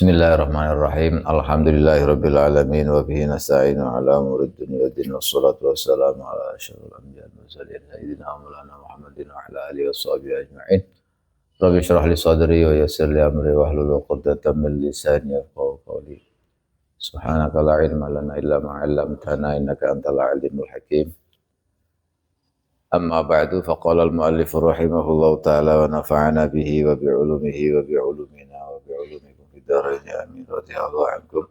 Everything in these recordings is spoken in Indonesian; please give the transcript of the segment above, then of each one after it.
Bismillahirrahmanirrahim. Alhamdulillahirabbil alamin wa bihi nasta'inu ala umuri dunya waddin wassalatu wassalamu ala asyrofil anbiya'i wal mursalin sayyidina Maulana Muhammadin wa ala alihi washabihi ajma'in. Rabbi shrah li sadri wa yassir li amri wahlul 'uqdatam min lisani yafqahu qawli. Subhanaka la ilma lana illa ma 'allamtana innaka antal alimul hakim. Amma ba'du faqala al-mu'allif rahimahullahu ta'ala wa nafa'ana bihi wa bi'ulumihi wa bi'ulumina wa bi'ulumikum fid dharain amin radhiyallahu ankum.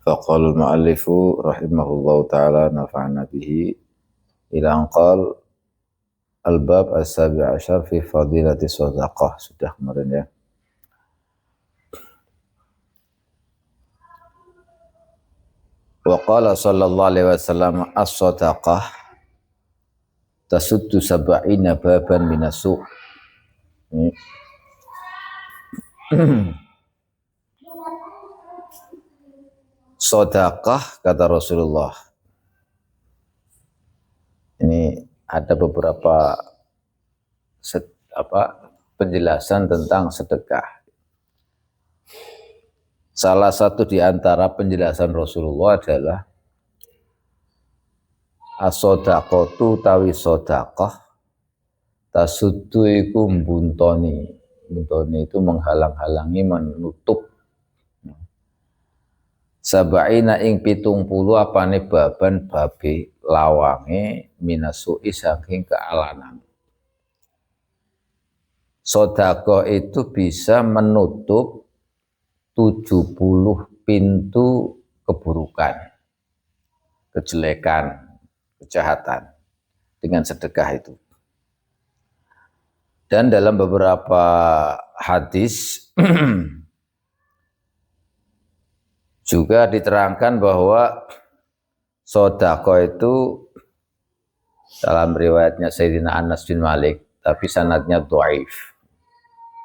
Faqala al-mu'allif rahimahullahu ta'ala nafa'ana bihi ila an qala al-bab as-sabi' asyar fi fadilati shadaqah. Sudah kemarin ya. Wa qala sallallahu alaihi wasallam as-sadaqah tasuddu sab'ina baban minasu. Sedekah kata Rasulullah. Ini ada beberapa penjelasan tentang sedekah. Salah satu di antara penjelasan Rasulullah adalah as-shadaqatu tawi sedekah tasuddu iku mbuntoni. Mbuntoni itu menghalang-halangi, menutup. Sabaina ing 70 apane baban babe lawange minasui saking kealanan. Sedekah itu bisa menutup 70 pintu keburukan, kejelekan, kejahatan dengan sedekah itu. Dan dalam beberapa hadis juga diterangkan bahwa sedekah itu dalam riwayatnya Sayyidina Anas bin Malik, tapi sanadnya dhaif.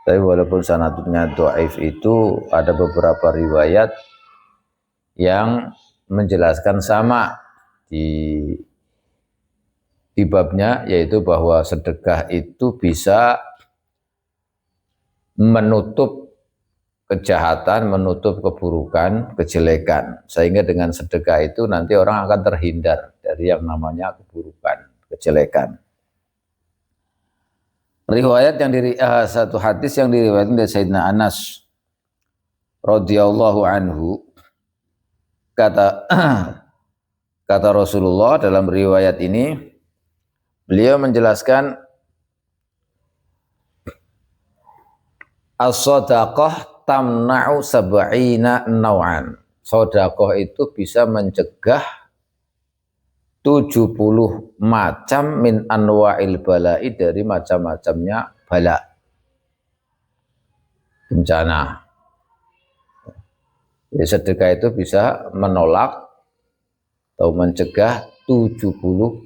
Tapi walaupun sanadnya dhaif itu ada beberapa riwayat yang menjelaskan sama di babnya, yaitu bahwa sedekah itu bisa menutup kejahatan, menutup keburukan, kejelekan. Sehingga dengan sedekah itu nanti orang akan terhindar dari yang namanya keburukan, kejelekan. Riwayat yang satu hadis yang diriwayatkan dari Sayyidina Anas radhiyallahu anhu, kata Rasulullah dalam riwayat ini, beliau menjelaskan as-shadaqah tamna'u sab'ina naw'an. Sedekah itu bisa mencegah 70 macam min anwa'il bala'i, dari macam-macamnya bala, bencana. Jadi sedekah itu bisa menolak atau mencegah 70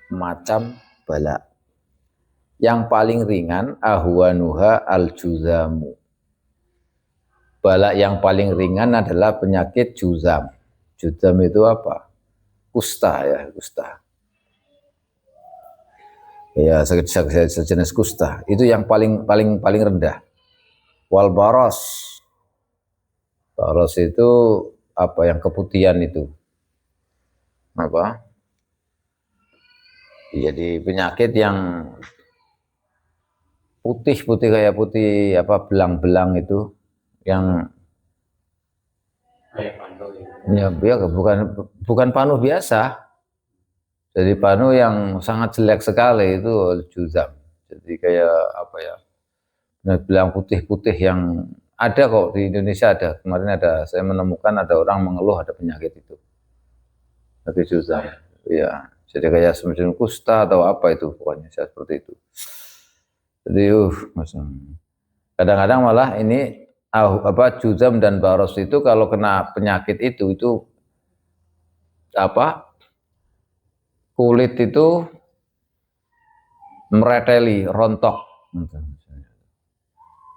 macam bala. Yang paling ringan ahwanuha al-juzamu. Bala yang paling ringan adalah penyakit juzam. Juzam itu apa? Kusta ya, kusta. Ya, sejenis kusta. Itu yang paling rendah. Wal baros. Baros itu apa, yang keputihan itu? Apa? Jadi penyakit yang putih kayak putih apa, belang-belang itu, yang ya, bukan panu biasa. Jadi panu yang sangat jelek sekali itu juzam. Jadi kayak apa ya, belang putih-putih yang ada kok di Indonesia ada. Kemarin saya menemukan ada orang mengeluh ada penyakit itu. Tapi juzam. Iya, jadi kayak semacam kusta atau apa itu, pokoknya seperti itu. Jadi kadang-kadang malah ini juzam dan baros itu kalau kena penyakit itu apa, kulit itu mereteli, rontok.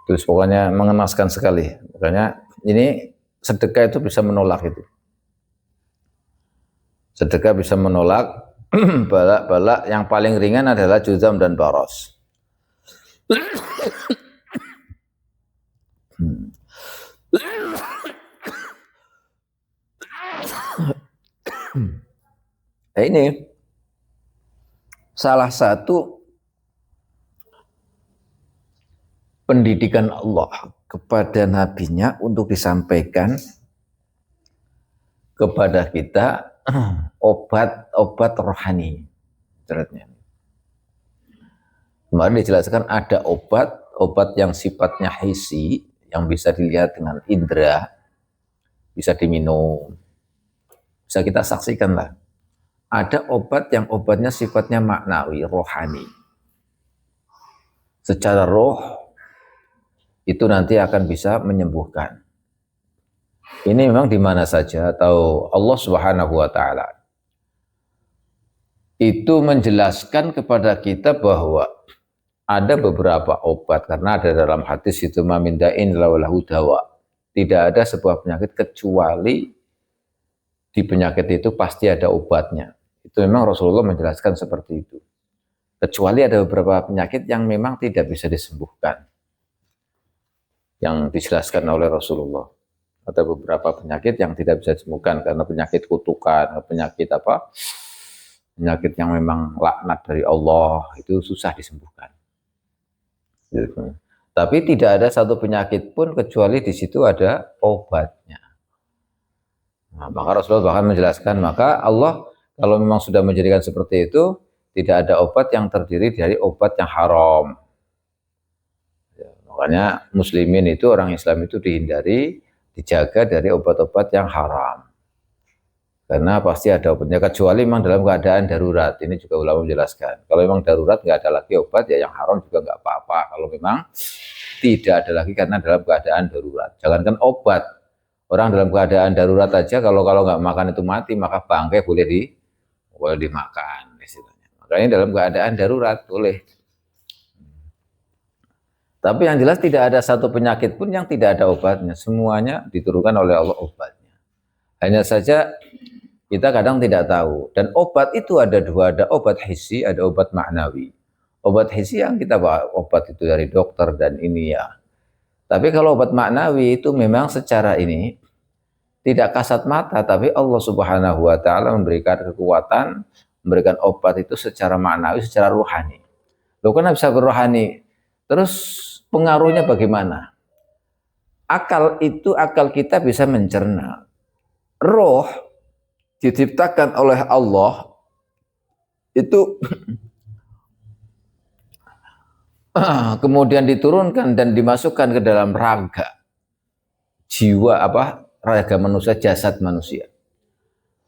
Terus pokoknya mengenaskan sekali. Makanya ini sedekah itu bisa menolak itu. Sedekah bisa menolak bala-bala yang paling ringan adalah juzam dan baros. Nah, ini salah satu pendidikan Allah kepada nabinya untuk disampaikan kepada kita obat-obat rohani. Kemarin dijelaskan ada obat yang sifatnya hisi, yang bisa dilihat dengan indera, bisa diminum, bisa kita saksikan lah. Ada obat yang obatnya sifatnya maknawi, rohani. Secara roh, itu nanti akan bisa menyembuhkan. Ini memang di mana saja, atau Allah Subhanahu wa Ta'ala itu menjelaskan kepada kita bahwa ada beberapa obat, karena ada dalam hadis itu mamindain laulahu dawa. Tidak ada sebuah penyakit kecuali di penyakit itu pasti ada obatnya. Itu memang Rasulullah menjelaskan seperti itu. Kecuali ada beberapa penyakit yang memang tidak bisa disembuhkan, yang dijelaskan oleh Rasulullah. Ada beberapa penyakit yang tidak bisa disembuhkan karena penyakit kutukan, penyakit apa? Penyakit yang memang laknat dari Allah, itu susah disembuhkan. Tapi tidak ada satu penyakit pun kecuali di situ ada obatnya. Nah, maka Rasulullah bahkan menjelaskan, maka Allah kalau memang sudah menjadikan seperti itu, tidak ada obat yang terdiri dari obat yang haram. Ya, makanya muslimin itu, orang Islam itu dihindari, dijaga dari obat-obat yang haram. Karena pasti ada obatnya, kecuali memang dalam keadaan darurat. Ini juga ulama menjelaskan. Kalau memang darurat nggak ada lagi obat, ya yang haram juga nggak apa-apa. Kalau memang tidak ada lagi karena dalam keadaan darurat. Jangankan obat, orang dalam keadaan darurat aja, kalau nggak makan itu mati, maka bangkai boleh dimakan. Makanya dalam keadaan darurat boleh. Tapi yang jelas tidak ada satu penyakit pun yang tidak ada obatnya. Semuanya diturunkan oleh Allah obatnya. Hanya saja kita kadang tidak tahu. Dan obat itu ada dua, ada obat hisi, ada obat maknawi. Obat hisi yang kita bawa, obat itu dari dokter dan ini ya. Tapi kalau obat maknawi itu memang secara ini tidak kasat mata, tapi Allah Subhanahu wa Ta'ala memberikan kekuatan, memberikan obat itu secara maknawi, secara rohani. Loh, kenapa bisa berrohani? Terus pengaruhnya bagaimana? Akal kita bisa mencerna. Roh diciptakan oleh Allah itu kemudian diturunkan dan dimasukkan ke dalam raga jiwa, raga manusia, jasad manusia.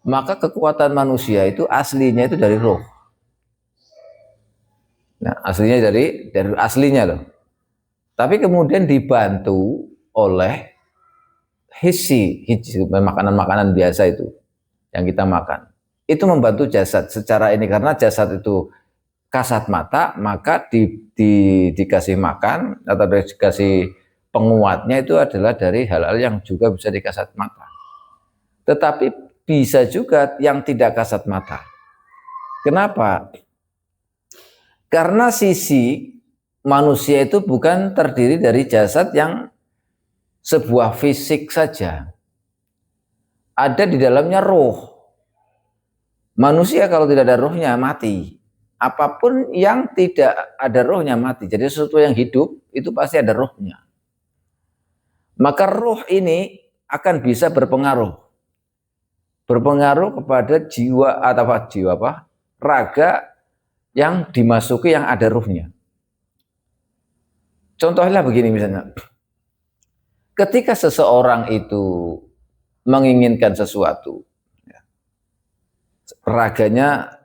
Maka kekuatan manusia itu aslinya itu dari roh. Nah, aslinya dari aslinya loh. Tapi kemudian dibantu oleh hisi makanan-makanan biasa itu yang kita makan. Itu membantu jasad secara ini, karena jasad itu kasat mata, maka dikasih makan atau dikasih penguatnya itu adalah dari hal-hal yang juga bisa dikasat mata. Tetapi bisa juga yang tidak kasat mata. Kenapa? Karena sisi manusia itu bukan terdiri dari jasad yang sebuah fisik saja. Ada di dalamnya roh. Manusia kalau tidak ada rohnya mati. Apapun yang tidak ada rohnya mati. Jadi sesuatu yang hidup itu pasti ada rohnya. Maka roh ini akan bisa berpengaruh kepada jiwa raga yang dimasuki yang ada ruhnya. Contohnya begini misalnya, ketika seseorang itu menginginkan sesuatu, raganya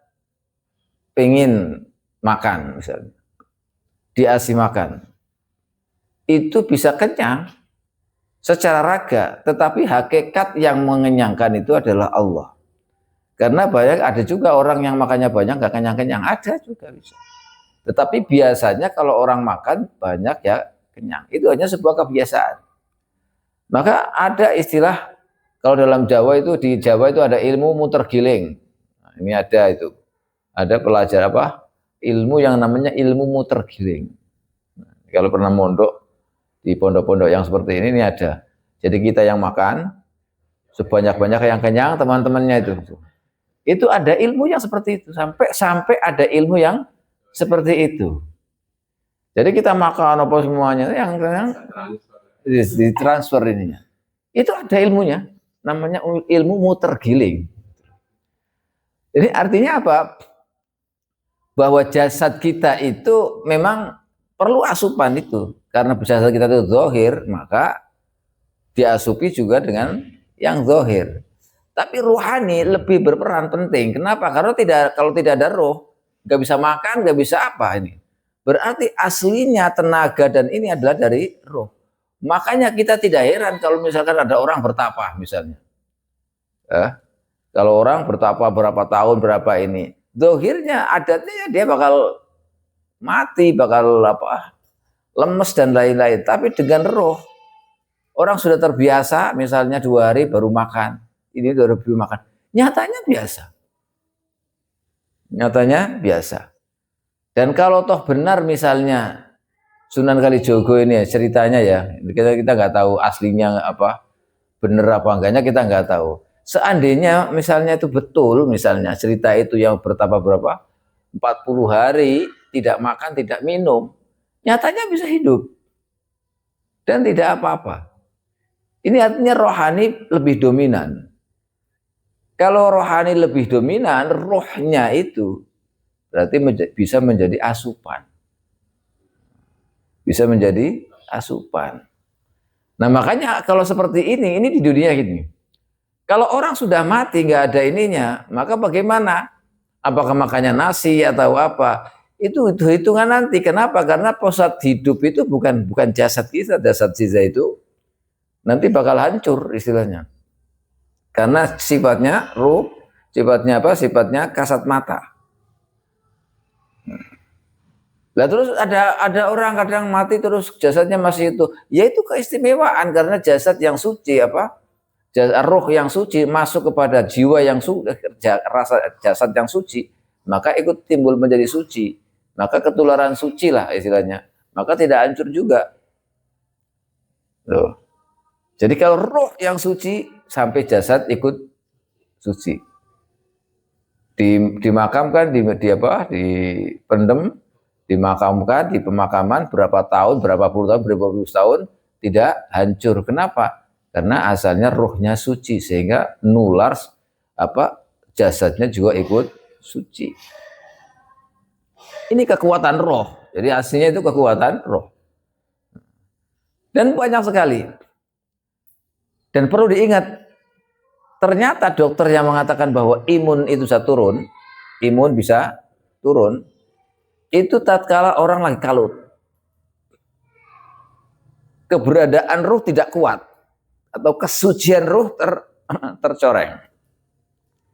pengen makan misalnya, diasih makan, itu bisa kenyang secara raga, tetapi hakikat yang mengenyangkan itu adalah Allah. Karena banyak, ada juga orang yang makannya banyak gak kenyang-kenyang, ada juga bisa. Tetapi biasanya kalau orang makan banyak ya kenyang, itu hanya sebuah kebiasaan. Maka ada istilah, kalau dalam Jawa itu, di Jawa itu ada ilmu muter giling. Nah, ini ada itu, ada pelajar ilmu yang namanya ilmu muter giling. Nah, Kalau pernah mondok di pondok-pondok yang seperti ini ada. Jadi kita yang makan sebanyak-banyak yang kenyang, teman-temannya itu ada ilmu yang seperti itu, sampai ada ilmu yang seperti itu. Jadi kita makan apa semuanya yang ditransfer ininya. Itu ada ilmunya, namanya ilmu muter giling. Jadi artinya apa? Bahwa jasad kita itu memang perlu asupan itu. Karena jasad kita itu zahir, maka diasupi juga dengan yang zahir. Tapi ruhani lebih berperan penting. Kenapa? Karena kalau tidak ada roh, nggak bisa makan, nggak bisa apa ini. Berarti aslinya tenaga dan ini adalah dari roh. Makanya kita tidak heran kalau misalkan ada orang bertapa misalnya. Kalau orang bertapa berapa tahun, berapa ini. Zahirnya adatnya dia bakal mati, bakal lemes dan lain-lain. Tapi dengan roh, orang sudah terbiasa misalnya 2 hari baru makan. Ini baru makan. Nyatanya biasa. Nyatanya biasa. Dan kalau toh benar misalnya Sunan Kalijogo ini ya, ceritanya ya, kita nggak tahu aslinya apa, benar apa enggaknya kita nggak tahu. Seandainya misalnya itu betul, misalnya cerita itu yang bertapa berapa? 40 hari tidak makan, tidak minum, nyatanya bisa hidup dan tidak apa-apa. Ini artinya rohani lebih dominan. Kalau rohani lebih dominan, rohnya itu berarti bisa menjadi asupan. Bisa menjadi asupan. Nah makanya kalau seperti ini di dunia ini. Kalau orang sudah mati nggak ada ininya, maka bagaimana? Apakah makannya nasi atau apa? Itu hitungan nanti. Kenapa? Karena pusat hidup itu bukan jasad kita, jasad kita itu nanti bakal hancur istilahnya. Karena sifatnya ruh, sifatnya apa? Sifatnya kasat mata. Lah terus ada orang kadang mati terus jasadnya masih itu. Ya itu keistimewaan karena jasad yang suci apa? Roh yang suci masuk kepada jiwa yang jasad yang suci, maka ikut timbul menjadi suci, maka ketularan suci lah istilahnya, maka tidak hancur juga. Loh. Jadi kalau roh yang suci sampai jasad ikut suci, dimakamkan, dipendem, dimakamkan di pemakaman berapa tahun, berapa puluh tahun tidak hancur. Kenapa? Karena asalnya rohnya suci sehingga nular jasadnya juga ikut suci. Ini kekuatan roh. Jadi aslinya itu kekuatan roh. Dan banyak sekali. Dan perlu diingat, ternyata dokter yang mengatakan bahwa imun itu bisa turun, itu tatkala orang lagi kalut. Keberadaan ruh tidak kuat. Atau kesucian ruh tercoreng,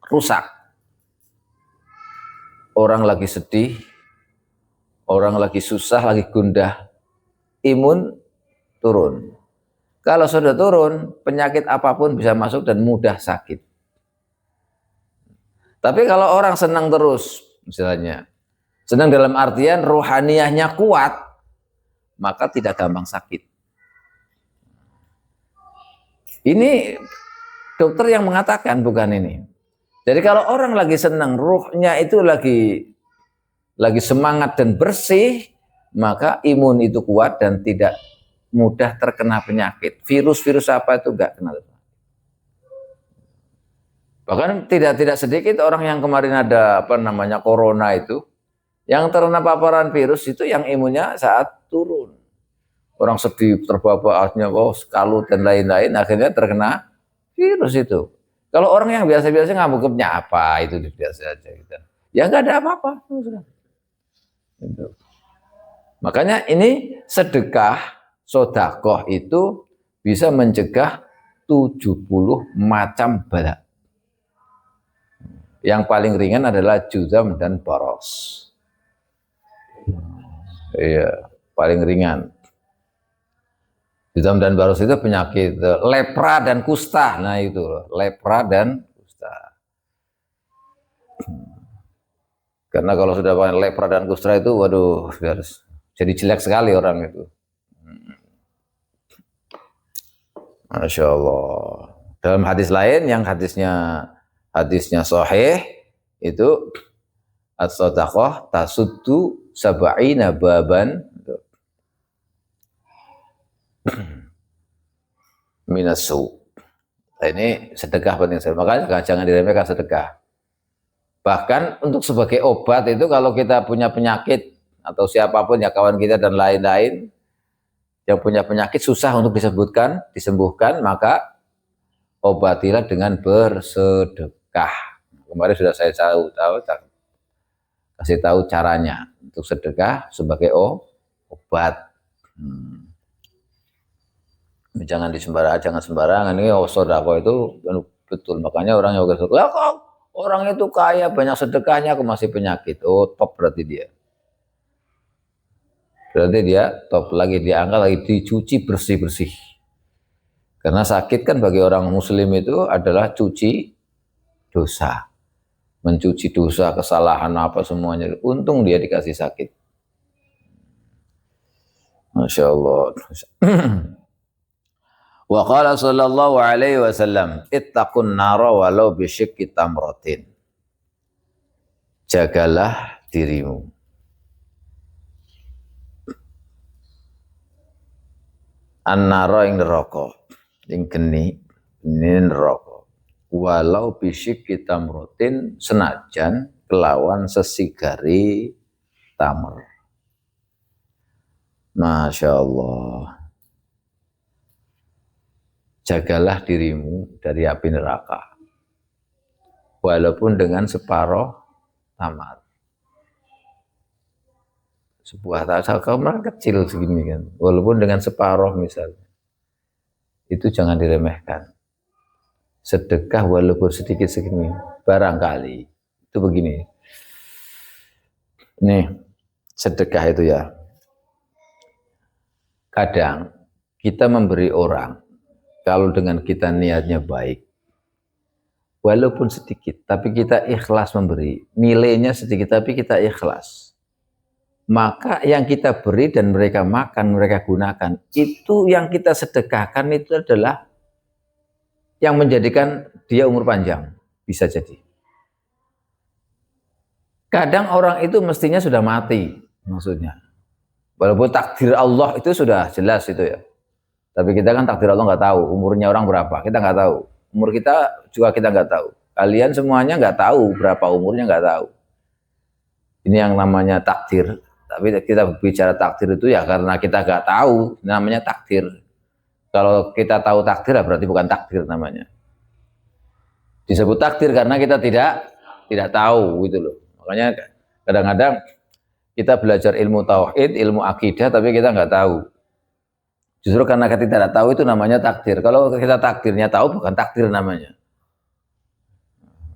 rusak. Orang lagi sedih, orang lagi susah, lagi gundah, imun turun. Kalau sudah turun, penyakit apapun bisa masuk dan mudah sakit. Tapi kalau orang senang terus, misalnya, senang dalam artian rohaniahnya kuat, maka tidak gampang sakit. Ini dokter yang mengatakan, bukan ini. Jadi kalau orang lagi senang, ruhnya itu lagi semangat dan bersih, maka imun itu kuat dan tidak mudah terkena penyakit. Virus-virus apa itu enggak kena. Bahkan tidak sedikit orang yang kemarin ada corona itu, yang terkena paparan virus itu yang imunnya saat turun. Orang sedih, terbawa kalut dan lain-lain, akhirnya terkena virus itu. Kalau orang yang biasa-biasa ngamuknya apa, itu biasa aja gitu. Ya nggak ada apa-apa. Gitu. Makanya ini sedekah, sodakoh itu bisa mencegah 70 macam bala. Yang paling ringan adalah juzam dan boros. Iya, paling ringan. Juzam dan baros itu penyakit lepra dan kusta. Nah itu lepra dan kusta. Karena kalau sudah lepra dan kusta itu waduh harus Jadi jelek sekali orang itu. Masya Allah. Dalam hadis lain yang hadisnya sahih itu as-sadaqah tasuddu sab'ina baban minasu. Nah, ini sedekah penting sekali. Makanya jangan diremehkan sedekah. Bahkan untuk sebagai obat itu kalau kita punya penyakit atau siapapun ya kawan kita dan lain-lain yang punya penyakit susah untuk disembuhkan, maka obatilah dengan bersedekah. Kemarin sudah saya kasih tahu caranya untuk sedekah sebagai obat. Jangan sembarangan. Ini sedekah itu betul. Makanya orang yang sedekah, kok orang itu kaya banyak sedekahnya aku masih penyakit. Oh, top berarti dia. Berarti dia top lagi diangkat lagi dicuci bersih-bersih. Karena sakit kan bagi orang muslim itu adalah cuci dosa. Mencuci dosa, kesalahan apa semuanya. Untung dia dikasih sakit. Masya Allah. Wa qala sallallahu alaihi wasallam, ittaqun nara walau bisyikki tamratin. Jagalah dirimu. An-nara ing neraka, ing geni neraka. Walau bisyikki tamratin senajan kelawan sesigari tamr. Masya Allah. Jagalah dirimu dari api neraka. Walaupun dengan separuh tamar. Sebuah tamar kecil segini kan. Walaupun dengan separuh misalnya. Itu jangan diremehkan. Sedekah walaupun sedikit segini. Barangkali. Itu begini. Nih, sedekah itu ya. Kadang kita memberi orang. Kalau dengan kita niatnya baik, walaupun sedikit, tapi kita ikhlas memberi, nilainya sedikit, tapi kita ikhlas. Maka yang kita beri dan mereka makan, mereka gunakan, itu yang kita sedekahkan itu adalah yang menjadikan dia umur panjang, bisa jadi. Kadang orang itu mestinya sudah mati, maksudnya. Walaupun takdir Allah itu sudah jelas itu ya. Tapi kita kan takdir Allah nggak tahu umurnya orang berapa, kita nggak tahu. Umur kita juga kita nggak tahu. Kalian semuanya nggak tahu berapa umurnya, nggak tahu. Ini yang namanya takdir. Tapi kita bicara takdir itu ya karena kita nggak tahu, namanya takdir. Kalau kita tahu takdir berarti bukan takdir namanya. Disebut takdir karena kita tidak tahu gitu loh. Makanya kadang-kadang kita belajar ilmu tauhid, ilmu akidah, tapi kita nggak tahu. Justru karena kita tidak tahu itu namanya takdir. Kalau kita takdirnya tahu bukan takdir namanya.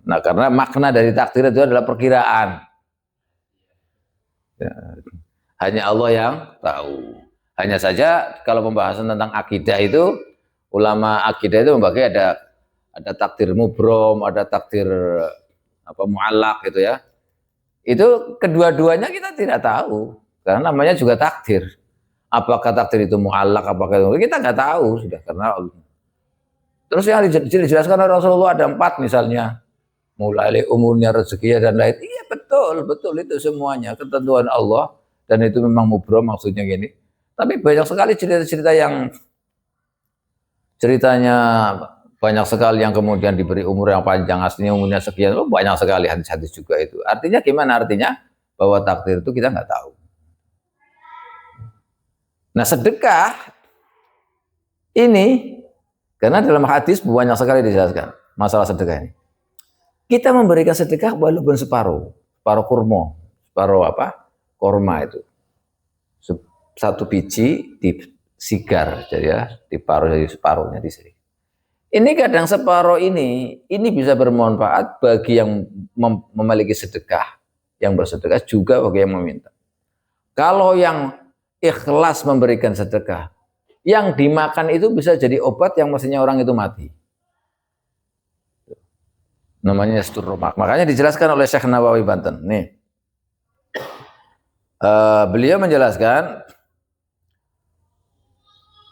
Nah, karena makna dari takdir itu adalah perkiraan. Ya, hanya Allah yang tahu. Hanya saja kalau pembahasan tentang akidah itu, ulama akidah itu membagi ada takdir mubrom, ada takdir mu'allaq gitu ya. Itu kedua-duanya kita tidak tahu. Karena namanya juga takdir. Apakah takdir itu mu'allaq, apakah itu kita nggak tahu sudah karena Allah. Terus yang dijelaskan oleh Rasulullah ada 4 misalnya, mulai umurnya, rezekinya dan lain. Iya betul itu semuanya ketentuan Allah dan itu memang mubrom maksudnya gini. Tapi banyak sekali cerita-cerita yang ceritanya banyak sekali yang kemudian diberi umur yang panjang, aslinya umurnya sekian, banyak sekali hadis-hadis juga itu. Artinya gimana? Artinya bahwa takdir itu kita nggak tahu. Nah sedekah ini, karena dalam hadis banyak sekali dijelaskan masalah sedekah ini. Kita memberikan sedekah walaupun separuh kurma, korma itu. 1 biji disigar, jadi ya, diparuh jadi separuhnya di sini. Ini kadang separuh ini bisa bermanfaat bagi yang memiliki sedekah, yang bersedekah juga bagi yang meminta. Kalau yang ikhlas memberikan sedekah, yang dimakan itu bisa jadi obat yang mestinya orang itu mati. Namanya yastur romak. Makanya dijelaskan oleh Syekh Nawawi Banten. Nih, Beliau menjelaskan,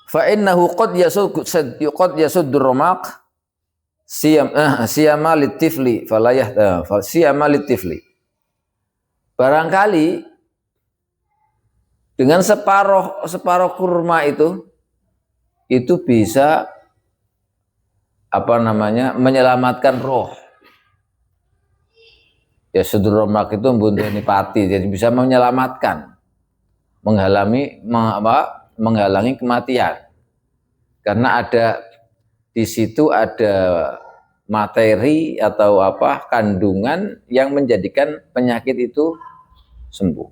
fa innahu qad yasuddur ramaq siyama litifli falayah siyama litifli. Barangkali dengan separuh kurma itu bisa menyelamatkan roh. Ya sudurromak itu membunuh pati, jadi bisa menyelamatkan, menghalangi kematian. Karena di situ ada materi atau kandungan yang menjadikan penyakit itu sembuh.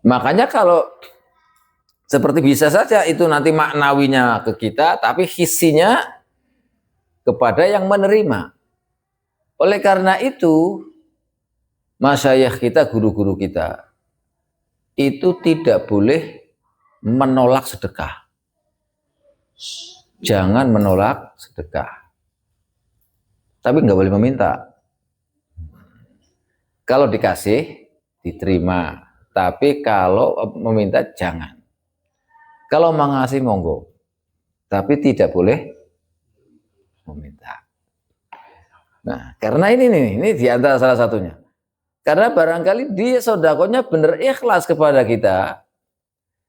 Makanya kalau seperti bisa saja itu nanti maknawinya ke kita, tapi hisinya kepada yang menerima. Oleh karena itu, masyayikh kita, guru-guru kita, itu tidak boleh menolak sedekah. Jangan menolak sedekah. Tapi nggak boleh meminta. Kalau dikasih, diterima. Tapi kalau meminta, jangan. Kalau mengasih, monggo. Tapi tidak boleh meminta. Nah, karena ini di antara salah satunya. Karena barangkali dia sodakonya benar ikhlas kepada kita,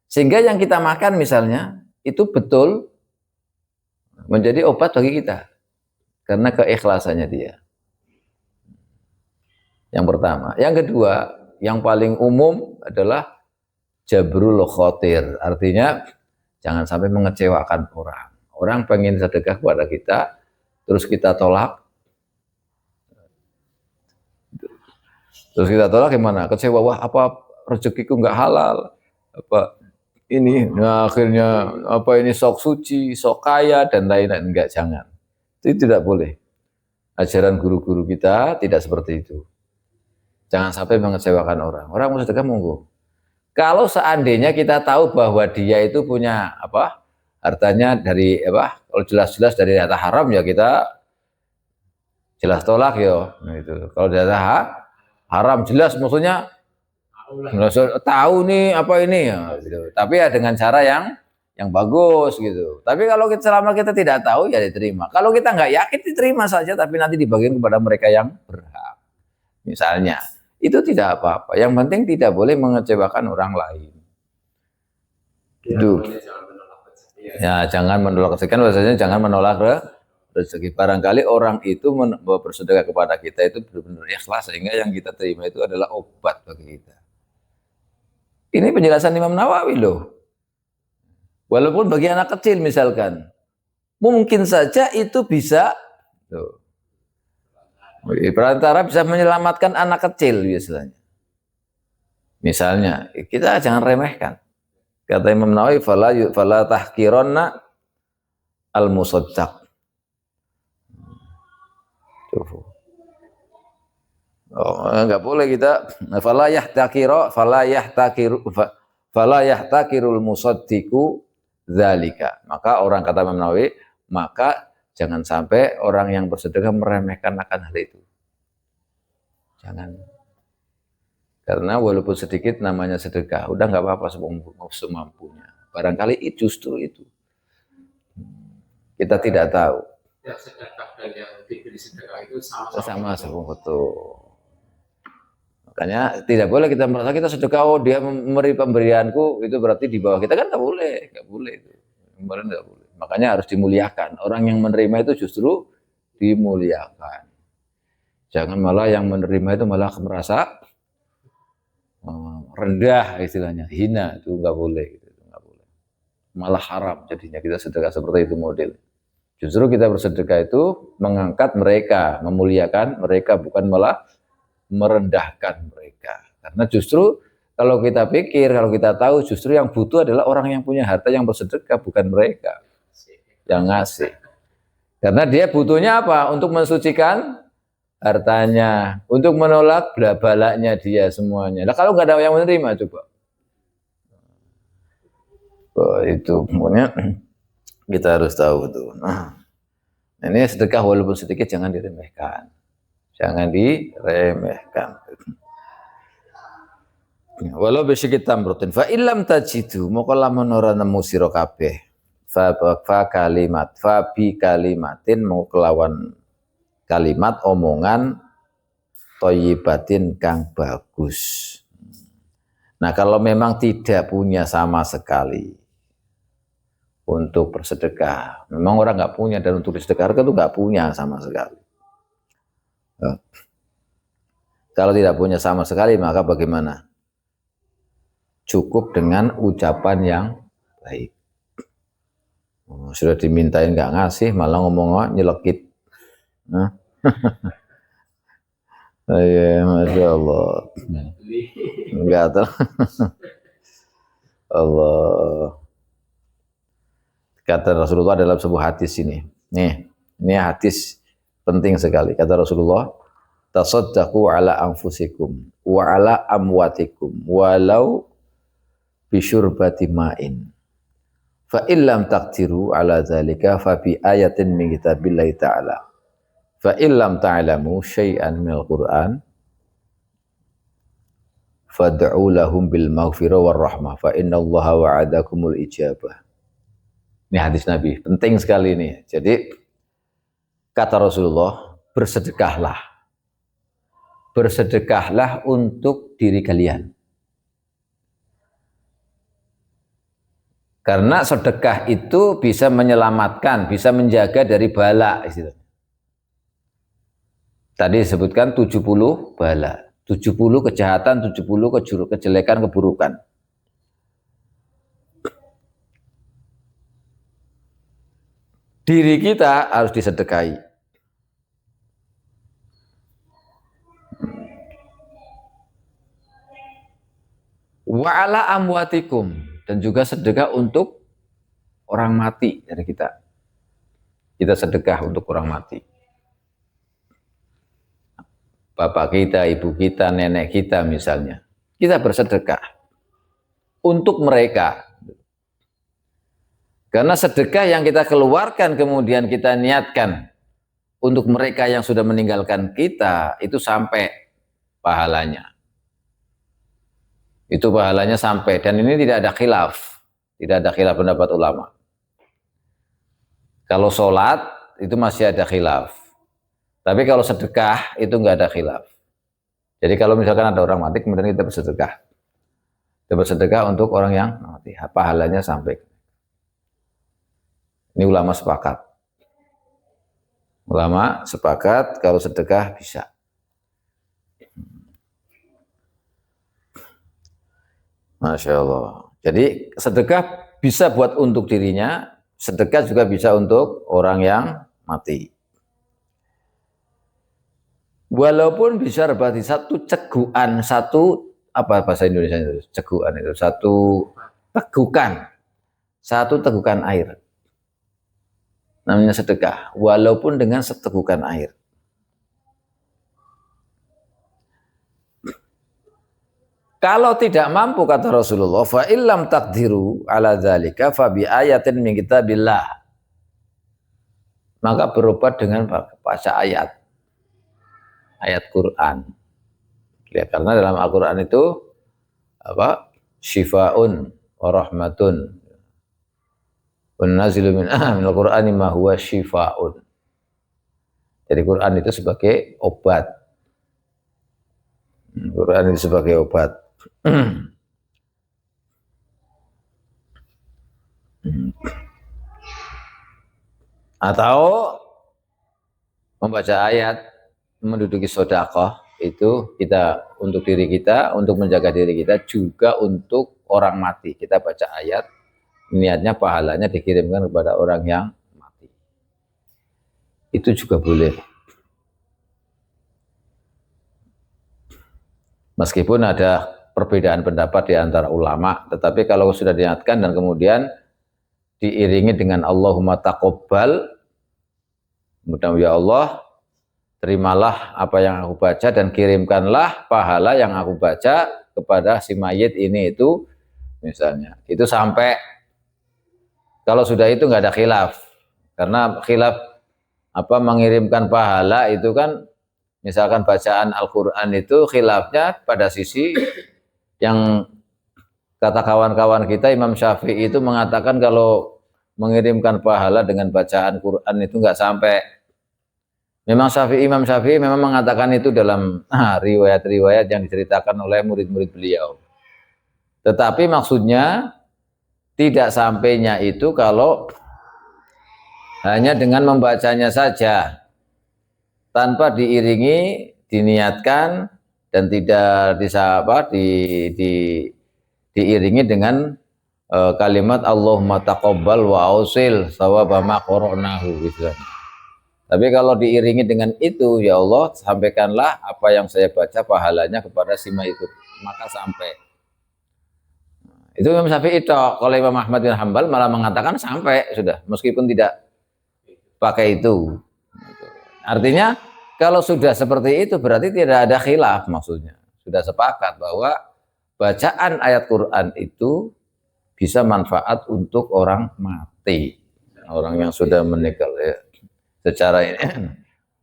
sehingga yang kita makan misalnya, itu betul menjadi obat bagi kita. Karena keikhlasannya dia. Yang pertama. Yang kedua, yang paling umum adalah jabrul khotir. Artinya, jangan sampai mengecewakan orang. Orang pengen sedekah kepada kita, terus kita tolak. Terus kita tolak gimana? Kecewa, wah rezekiku nggak halal, nah akhirnya ini sok suci, sok kaya dan lain-lain. Enggak, jangan. Itu tidak boleh. Ajaran guru-guru kita tidak seperti itu. Jangan sampai mengecewakan orang. Orang mau sedekah monggo. Kalau seandainya kita tahu bahwa dia itu punya hartanya dari kalau jelas-jelas dari harta haram, ya kita jelas tolak ya. Nah, itu. Kalau dari harta haram jelas, maksudnya tahu nih ini ya, gitu. Tapi ya dengan cara yang bagus gitu. Tapi kalau selama kita tidak tahu ya diterima. Kalau kita nggak yakin diterima saja, tapi nanti dibagikan kepada mereka yang berhak. Misalnya, itu tidak apa-apa. Yang penting tidak boleh mengecewakan orang lain. Itu. Ya, jangan menolak rezeki. Biasanya jangan menolak rezeki. Barangkali orang itu bersedekah kepada kita itu benar-benar ikhlas, sehingga yang kita terima itu adalah obat bagi kita. Ini penjelasan Imam Nawawi loh. Walaupun bagi anak kecil misalkan, mungkin saja itu bisa perantara bisa menyelamatkan anak kecil biasanya. Misalnya, kita jangan remehkan. Kata Imam Nawawi, fala tahkironna al-musaddaq. Enggak boleh kita fala yahtakirul musaddiqu dzalika. Maka orang kata Imam Nawawi, maka jangan sampai orang yang bersedekah meremehkan akan hal itu. Jangan. Karena walaupun sedikit namanya sedekah, udah nggak apa-apa semampunya. Barangkali justru itu. Kita tidak tahu. Ya, sedekah dan yang diberi sedekah itu sama betul. Makanya tidak boleh kita merasa kita sedekah, dia memberi pemberianku itu berarti di bawah kita, kan nggak boleh itu. Kemarin nggak boleh. Makanya harus dimuliakan. Orang yang menerima itu justru dimuliakan. Jangan malah yang menerima itu malah merasa rendah istilahnya, hina, itu nggak boleh. Malah haram jadinya kita sedekah seperti itu model. Justru kita bersedekah itu mengangkat mereka, memuliakan mereka, bukan malah merendahkan mereka. Karena justru kalau kita pikir, kalau kita tahu, justru yang butuh adalah orang yang punya harta yang bersedekah, bukan mereka yang ngasih. Karena dia butuhnya apa? Untuk mensucikan hartanya, untuk menolak balaknya dia semuanya. Nah, kalau nggak ada yang menerima, coba. Itu pokoknya kita harus tahu tuh. Nah, ini sedekah walaupun sedikit jangan diremehkan. Jangan diremehkan. Walau bisyikit tamrutin fa illam tajidu moko lamun ora nemu sira kabeh fa kalimat fa bi kalimatin mau kelawan kalimat omongan thayyibatin kang bagus. Nah, kalau memang tidak punya sama sekali untuk bersedekah, memang orang nggak punya, dan untuk disedekahkan itu nggak punya sama sekali. Nah, kalau tidak punya sama sekali, maka bagaimana? Cukup dengan ucapan yang baik. Sudah dimintain nggak ngasih, malah ngomong nyelekit. Nah. Iya, Masya Allah. Enggak tahu. Allah. Kata Rasulullah dalam sebuah hadis ini. Nih, ini hadis penting sekali. Kata Rasulullah, tasaddaqu ala anfusikum wa ala amwatikum walau bisyurbati ma'in. Fa illam taqdiru ala zalika fa bi ayatin min kitabillahi ta'ala. Fa illam ta'lamu syai'an minal Qur'an fad'u lahum bil maghfirah war rahmah fa innallaha wa'adakumul ijabah. Ini hadis Nabi, penting sekali ini. Jadi kata Rasulullah, bersedekahlah. Bersedekahlah untuk diri kalian. Karena sedekah itu bisa menyelamatkan, bisa menjaga dari bala. Tadi disebutkan 70 bala, 70 kejahatan, 70 kejelekan, keburukan. Diri kita harus disedekahi. Wa ala amwatikum, dan juga sedekah untuk orang mati dari kita. Kita sedekah untuk orang mati. Bapak kita, ibu kita, nenek kita misalnya. Kita bersedekah untuk mereka. Karena sedekah yang kita keluarkan kemudian kita niatkan untuk mereka yang sudah meninggalkan kita, itu sampai pahalanya. Itu pahalanya sampai, dan ini tidak ada khilaf. Tidak ada khilaf pendapat ulama. Kalau sholat itu masih ada khilaf. Tapi kalau sedekah itu enggak ada khilaf. Jadi kalau misalkan ada orang mati kemudian kita bersedekah. Kita bersedekah untuk orang yang mati, pahalanya sampai. Ini ulama sepakat. Ulama sepakat kalau sedekah bisa. Masya Allah. Jadi sedekah bisa buat untuk dirinya, sedekah juga bisa untuk orang yang mati. Walaupun bisa berarti satu cegukan, satu apa bahasa Indonesia itu? Cegukan itu satu tegukan, satu tegukan air. Namanya sedekah, walaupun dengan setegukan air. Kalau tidak mampu kata Rasulullah, fa illam taqdiru ala dzalika fa bi ayatin min kitabillah. Maka berobat dengan baca ayat Quran. Ya, karena dalam Al-Qur'an itu apa? Syifaun wa rahmatun. Wa nazilu min al-Qur'ani ma huwa syifaun. Jadi Quran itu sebagai obat. Quran itu sebagai obat. Atau membaca ayat, menduduki sedekah itu kita untuk diri kita, untuk menjaga diri kita, juga untuk orang mati. Kita baca ayat, niatnya pahalanya dikirimkan kepada orang yang mati. Itu juga boleh. Meskipun ada perbedaan pendapat di antara ulama, tetapi kalau sudah diingatkan dan kemudian diiringi dengan Allahumma taqabbal, mudah-mudahan ya Allah, terimalah apa yang aku baca dan kirimkanlah pahala yang aku baca kepada si mayit ini itu, misalnya. Itu sampai, kalau sudah itu nggak ada khilaf. Karena khilaf apa mengirimkan pahala itu kan, misalkan bacaan Al-Quran itu khilafnya pada sisi Yang kata kawan-kawan kita Imam Syafi'i itu mengatakan kalau mengirimkan pahala dengan bacaan Quran itu nggak sampai. Memang Imam Syafi'i memang mengatakan itu dalam riwayat-riwayat yang diceritakan oleh murid-murid beliau. Tetapi maksudnya tidak sampainya itu kalau hanya dengan membacanya saja tanpa diiringi, diniatkan dan tidak diiringi dengan kalimat Allahumma taqabbal wa ausil sawaba ma qara'nahu gitu. Tapi kalau diiringi dengan itu, ya Allah sampaikanlah apa yang saya baca pahalanya kepada si itu, maka sampai. Itu Imam Syafi'i itu. Kalau Imam Ahmad bin Hanbal malah mengatakan sampai sudah, meskipun tidak pakai itu. Artinya kalau sudah seperti itu berarti tidak ada khilaf, maksudnya sudah sepakat bahwa bacaan ayat Quran itu bisa manfaat untuk orang mati, orang yang sudah meninggal ya. Secara ini,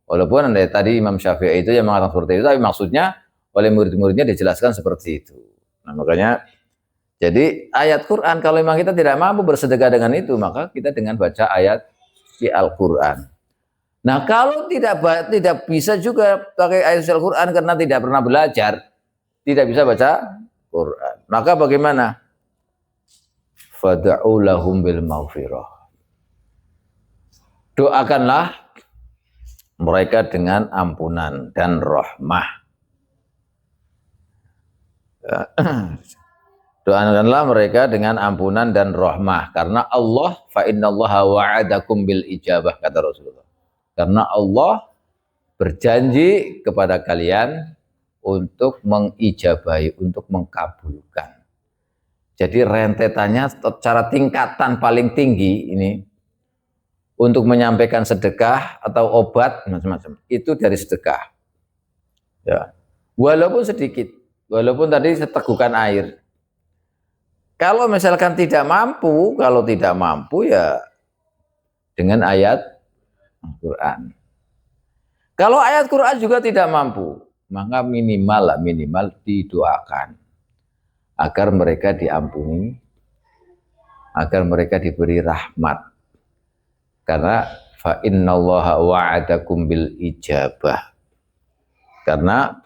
walaupun tadi Imam Syafi'i itu yang mengatakan seperti itu, tapi maksudnya oleh murid-muridnya dijelaskan seperti itu. Nah makanya jadi ayat Quran kalau memang kita tidak mampu bersedekah dengan itu, maka kita dengan baca ayat di Al-Quran. Nah kalau tidak bisa juga pakai ayat Al-Quran karena tidak pernah belajar, tidak bisa baca Quran, maka bagaimana? Fad'u lahum bil maghfirah. Doakanlah mereka dengan ampunan dan rahmah. Doakanlah mereka dengan ampunan dan rahmah karena Allah fa innallaha wa'adakum bil ijabah kata Rasulullah. Karena Allah berjanji kepada kalian untuk mengijabahi, untuk mengkabulkan. Jadi rentetannya secara tingkatan paling tinggi ini untuk menyampaikan sedekah atau obat macam-macam itu dari sedekah. Ya. Walaupun sedikit, walaupun tadi setegukan air. Kalau misalkan tidak mampu, ya dengan ayat Quran. Kalau ayat Quran juga tidak mampu, maka minimal didoakan agar mereka diampuni, agar mereka diberi rahmat. Karena fa innallaha wa'adakum bil ijabah. Karena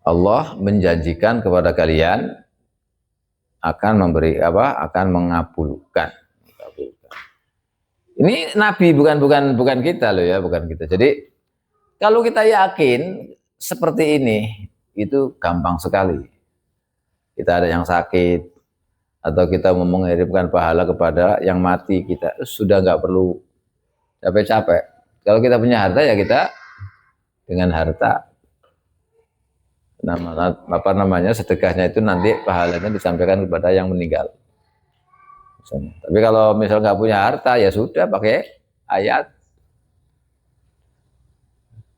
Allah menjanjikan kepada kalian akan memberi akan mengabulkan. Ini Nabi bukan kita loh ya, bukan kita. Jadi kalau kita yakin seperti ini itu gampang sekali. Kita ada yang sakit atau kita mau mengirimkan pahala kepada yang mati, kita sudah nggak perlu capek-capek. Kalau kita punya harta ya kita dengan harta. Sedekahnya itu nanti pahalanya disampaikan kepada yang meninggal. Misalnya. Tapi kalau misal nggak punya harta ya sudah pakai ayat.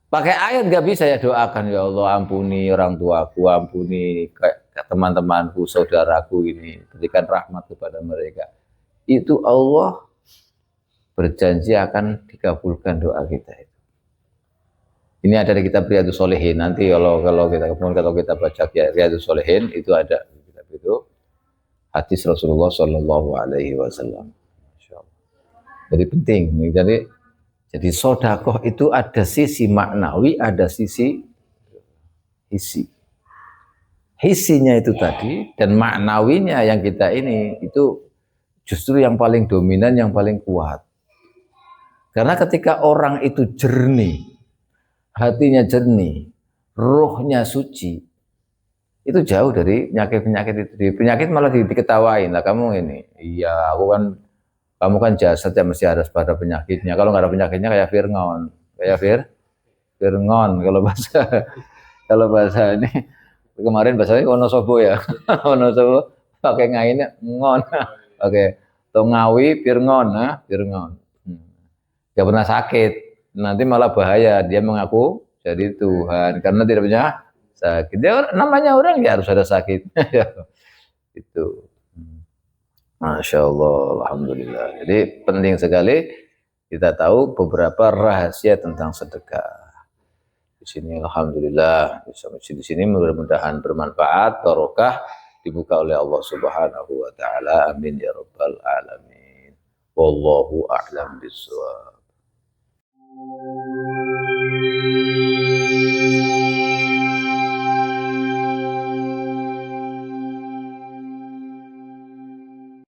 Pakai ayat nggak bisa ya doakan ya Allah ampuni orang tuaku, ampuni teman-temanku, saudaraku ini, berikan rahmat kepada mereka. Itu Allah berjanji akan dikabulkan doa kita itu. Ini ada di kitab Riyadhus Shalihin. Nanti kalau kita baca Riyadhus Shalihin itu ada di kitab itu hadis Rasulullah Shallallahu Alaihi Wasallam. Jadi penting. Jadi sodakoh itu ada sisi maknawi, ada sisi isi. Hisinya itu tadi dan maknawinya yang kita ini itu justru yang paling dominan, yang paling kuat. Karena ketika orang itu jernih, hatinya jernih, rohnya suci, itu jauh dari penyakit-penyakit itu. Di penyakit malah diketawain lah, kamu ini, iya kamu kan jasad ya mesti harus pada penyakitnya. Kalau nggak ada penyakitnya kayak Fir'aun, Fir'aun kalau bahasa ini kemarin bahasanya Wonosobo ya, Wonosobo pakai ngainnya ngon, oke, Tongawi Fir'aun, Fir'aun, nggak pernah sakit, nanti malah bahaya dia mengaku jadi Tuhan karena tidak punya sakit. Dia namanya orang ya harus ada sakit, itu. Masya Allah, Alhamdulillah. Jadi penting sekali kita tahu beberapa rahasia tentang sedekah. sini alhamdulillah bisa masjid di sini mudah-mudahan bermanfaat, barokah, dibuka oleh Allah Subhanahu wa taala. Amin ya rabbal alamin. Wallahu a'lam bishawab.